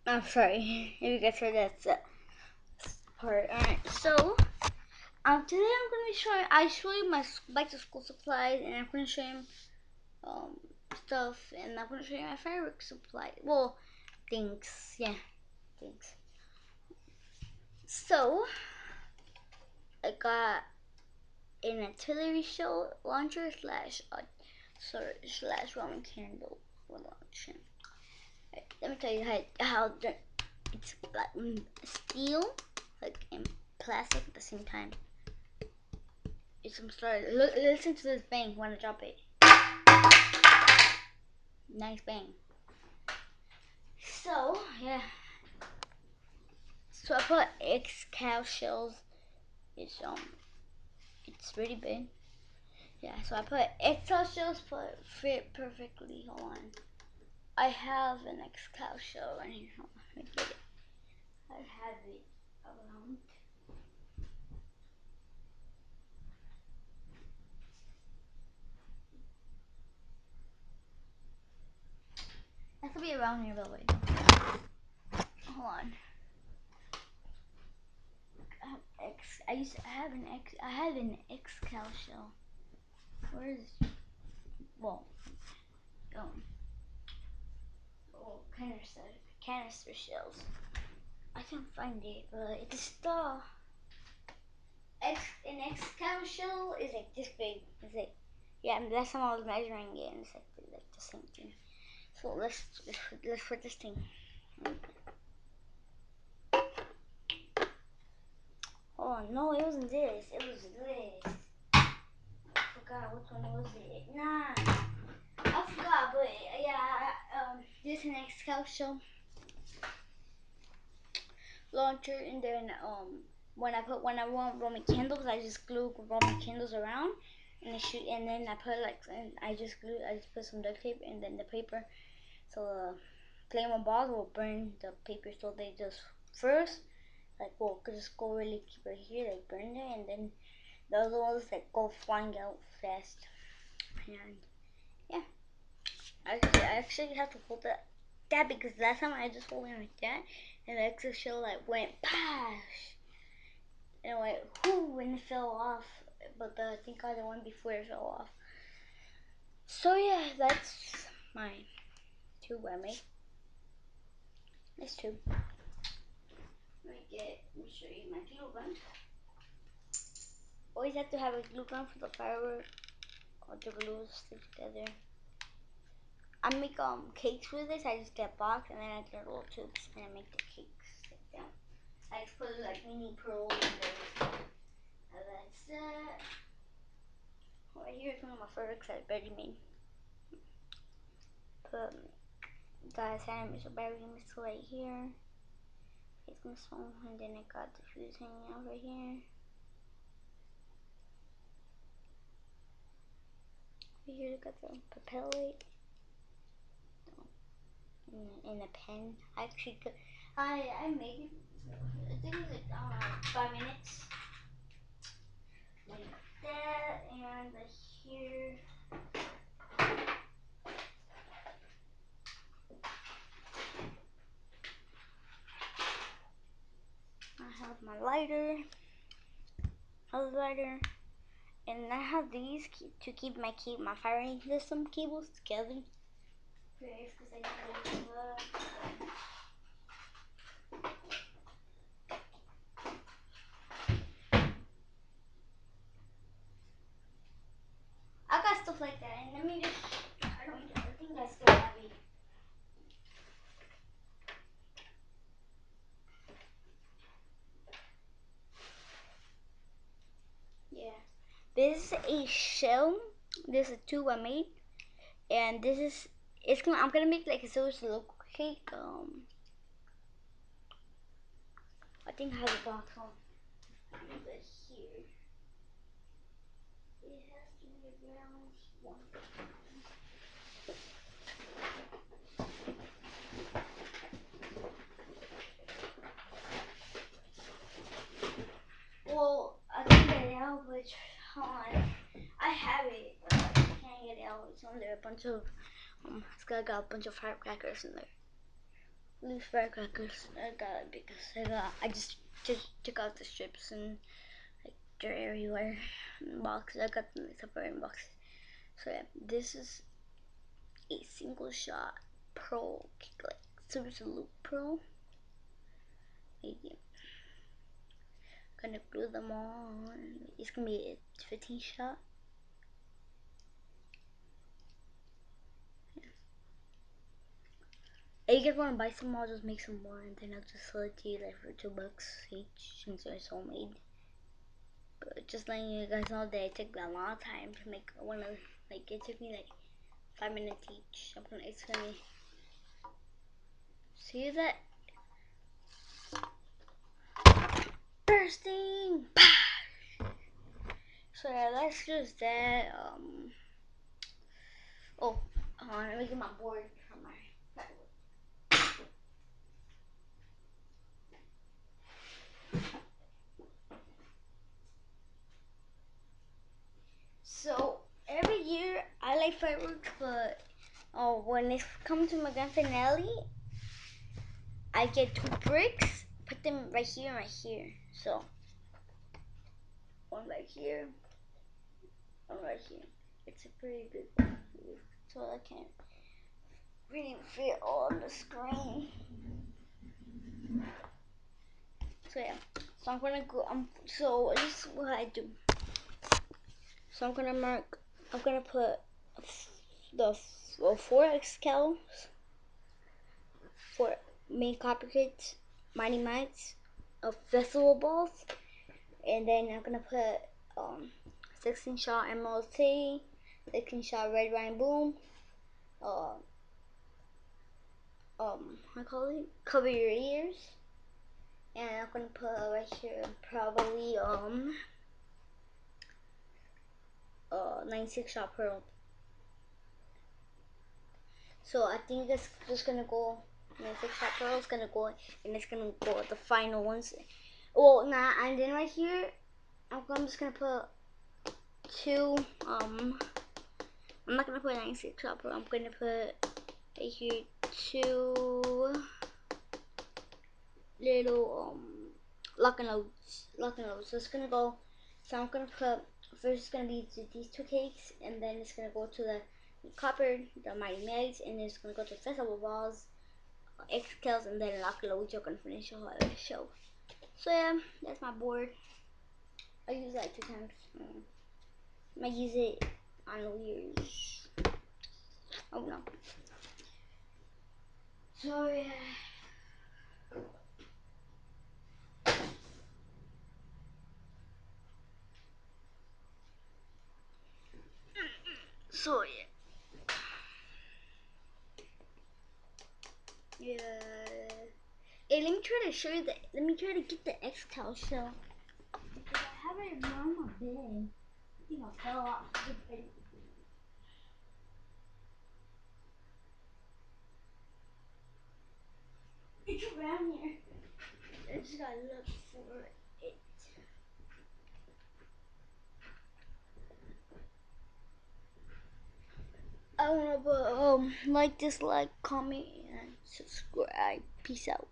I'm sorry if you guys heard that part. Alright, so today I'm gonna be showing. I show you my back to school supplies, and I'm gonna show you stuff, and I'm gonna show you my firework supply. Well, things, yeah, things. So I got an artillery shell launcher slash Roman candle launcher. Right, let me tell you how it's like steel, like in plastic at the same time. It's some story. Listen to this bang when I drop it. Nice bang. So yeah. So I put X cow shells. It's really big. Yeah. So I put X cow shells, fit perfectly. Hold on. I have an X cow shell right here. Hold on, let me get it. I have it around. That could be around here, by the way. Hold on. I have an X cow shell. Where is it? Well, canister shells. I can't find it, but it's the an X cow shell is like this big. It's like, yeah, last time I was measuring it, and it's like the same thing. So let's put this thing. Oh no, it wasn't this. It was this. I forgot which one was it. Nah, I forgot, but yeah, this an X cow shell launcher, and then when I want Roman candles, I just glue Roman candles around, and then I put I just put some duct tape, and then the paper, so the flame balls will burn the paper, so they just first just go really keep it here, like burn it, and then the other ones like go flying out fast. And yeah, I actually have to hold that because last time I just hold it like that, and the extra shell went pash, and it went whoo, and it fell off. But thank God the one before it fell off. So yeah, that's my tube I made. This tube. Let me show you my glue gun. Always have to have a glue gun for the firework, or the glue stick together. I make cakes with this. I just get a box, and then I get little tubes, and I make the cakes stick down. I just put like mini pearls in there. And that's that. Right here is one of my fireworks I already made. Put the centimeter battery missile right here. It's missile, and then I got the fuse hanging out right here. Right here, I got the propel light. In a pen. I actually could. I made it. I think it was like 5 minutes. Like that, and here. I have my lighter, other lighter, and I have these to keep my firing system cables together. Because I need I got stuff like that, and let me just. I think I still have it. Yeah. This is a shell. This is a tube I made, and this is I'm gonna make like a local cake. I think I have a box on. But here, it has to be around one. Well, I can get it out, but hold on. I have it, but I can't get it out. It's under a bunch of it's got a bunch of firecrackers in there. loose firecrackers. I got it because I just took out the strips and like they're everywhere in boxes. I got them separate in boxes. So yeah, this is a single shot pro, like super salute pro. Maybe. Gonna glue them all on. It's gonna be a 15 shot. If you guys wanna buy some more, I'll just make some more and then I'll just sell it to you like for $2 each since they're homemade. But just letting you guys know that it took me a long time to make one of, like it took me like 5 minutes each. It's gonna be, see that? Bursting! So yeah, that's just that. Oh, hold on, let me get my board from my firework. So every year I like fireworks, but when it comes to my grand finale, I get 2 bricks, put them right here and right here. So one right here, one right here. It's a pretty big, so I can't really fit on the screen. So yeah, so I'm gonna go. So this is what I do. So I'm gonna put the 4 excals for main copperheads, mighty mites, of festival balls, and then I'm gonna put 16 shot MLT, 16 shot red wine boom, I call it cover your ears, and I'm gonna put right here probably 96 shot pearl. So I think it's just gonna go 96 shot pearl is gonna go, and it's gonna go the final ones. Well, nah, and then right here I'm just gonna put 2 I'm not gonna put 96 shot pearl. I'm gonna put right here 2 little lock and loads. So it's gonna go. So I'm gonna put first. It's gonna be these 2 cakes, and then it's gonna go to the copper, the mighty mags, and then it's gonna go to festival balls, excels, and then lock and loads. You're gonna finish the whole show. So yeah, that's my board. I use it like 2 times. I might use it on New Year's. Oh no. So yeah. So yeah. Yeah. Hey, let me try to show you the. Let me try to get the X-Cal shell. Because I have it around my bed. I think I fell off the bed. It's around here. I just gotta look for it. I don't know, but like, dislike, comment, and subscribe. Peace out.